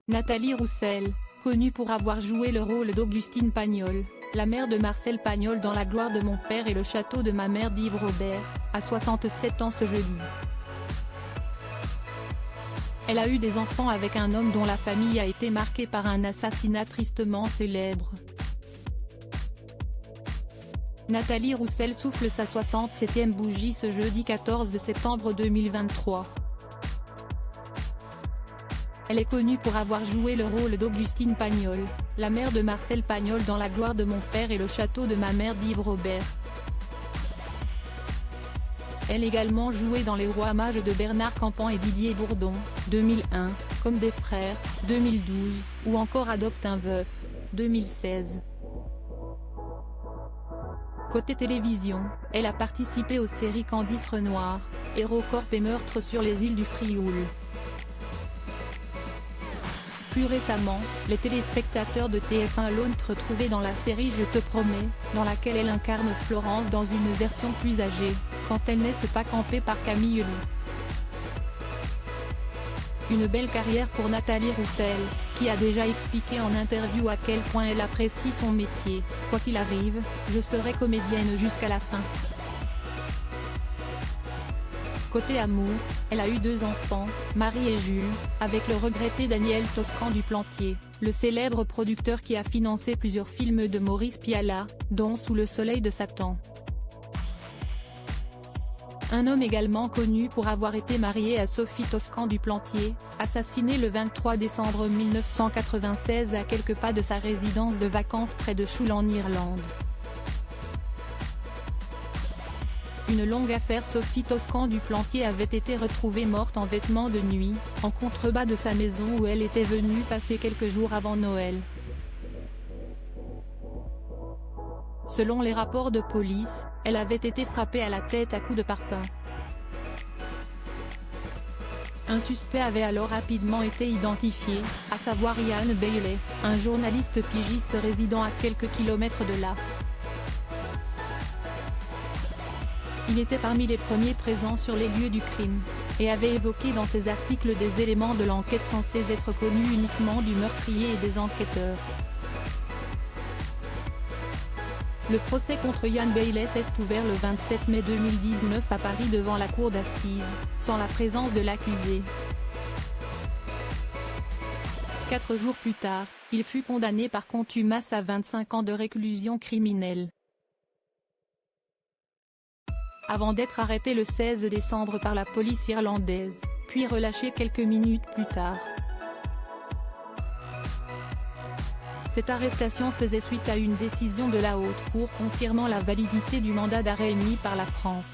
Nathalie Roussel, connue pour avoir joué le rôle d'Augustine Pagnol, la mère de Marcel Pagnol dans La gloire de mon père et Le château de ma mère d'Yves Robert, a 67 ans ce jeudi. Elle a eu des enfants avec un homme dont la famille a été marquée par un assassinat tristement célèbre. Nathalie Roussel souffle sa 67e bougie ce jeudi 14 septembre 2023. Elle est connue pour avoir joué le rôle d'Augustine Pagnol, la mère de Marcel Pagnol dans La gloire de mon père et Le château de ma mère d'Yves Robert. Elle a également joué dans Les Rois mages de Bernard Campan et Didier Bourdon, 2001, Comme des frères, 2012, ou encore Adopte un veuf, 2016. Côté télévision, elle a participé aux séries Candice Renoir, HéroCorp et Meurtre sur les îles du Frioul. Plus récemment, les téléspectateurs de TF1 l'ont retrouvée dans la série Je te promets, dans laquelle elle incarne Florence dans une version plus âgée, quand elle n'est pas campée par Camille Leloup. Une belle carrière pour Nathalie Roussel, qui a déjà expliqué en interview à quel point elle apprécie son métier. Quoi qu'il arrive, je serai comédienne jusqu'à la fin. Côté amour, elle a eu 2 enfants, Marie et Jules, avec le regretté Daniel Toscan du Plantier, le célèbre producteur qui a financé plusieurs films de Maurice Pialat, dont Sous le soleil de Satan. Un homme également connu pour avoir été marié à Sophie Toscan du Plantier, assassiné le 23 décembre 1996 à quelques pas de sa résidence de vacances près de Hull en Irlande. Une longue affaire. Sophie Toscan du Plantier avait été retrouvée morte en vêtements de nuit, en contrebas de sa maison où elle était venue passer quelques jours avant Noël. Selon les rapports de police, elle avait été frappée à la tête à coups de parpaing. Un suspect avait alors rapidement été identifié, à savoir Ian Bailey, un journaliste pigiste résidant à quelques kilomètres de là. Il était parmi les premiers présents sur les lieux du crime, et avait évoqué dans ses articles des éléments de l'enquête censés être connus uniquement du meurtrier et des enquêteurs. Le procès contre Ian Bailey s'est ouvert le 27 mai 2019 à Paris devant la cour d'assises, sans la présence de l'accusé. 4 jours plus tard, il fut condamné par contumace à 25 ans de réclusion criminelle. Avant d'être arrêté le 16 décembre par la police irlandaise, puis relâché quelques minutes plus tard. Cette arrestation faisait suite à une décision de la Haute Cour confirmant la validité du mandat d'arrêt émis par la France.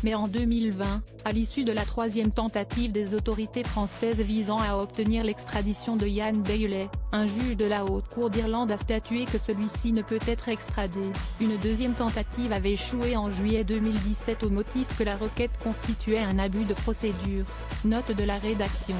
Mais en 2020, à l'issue de la 3e tentative des autorités françaises visant à obtenir l'extradition de Ian Bailey, un juge de la Haute Cour d'Irlande a statué que celui-ci ne peut être extradé. Une 2e tentative avait échoué en juillet 2017 au motif que la requête constituait un abus de procédure. Note de la rédaction.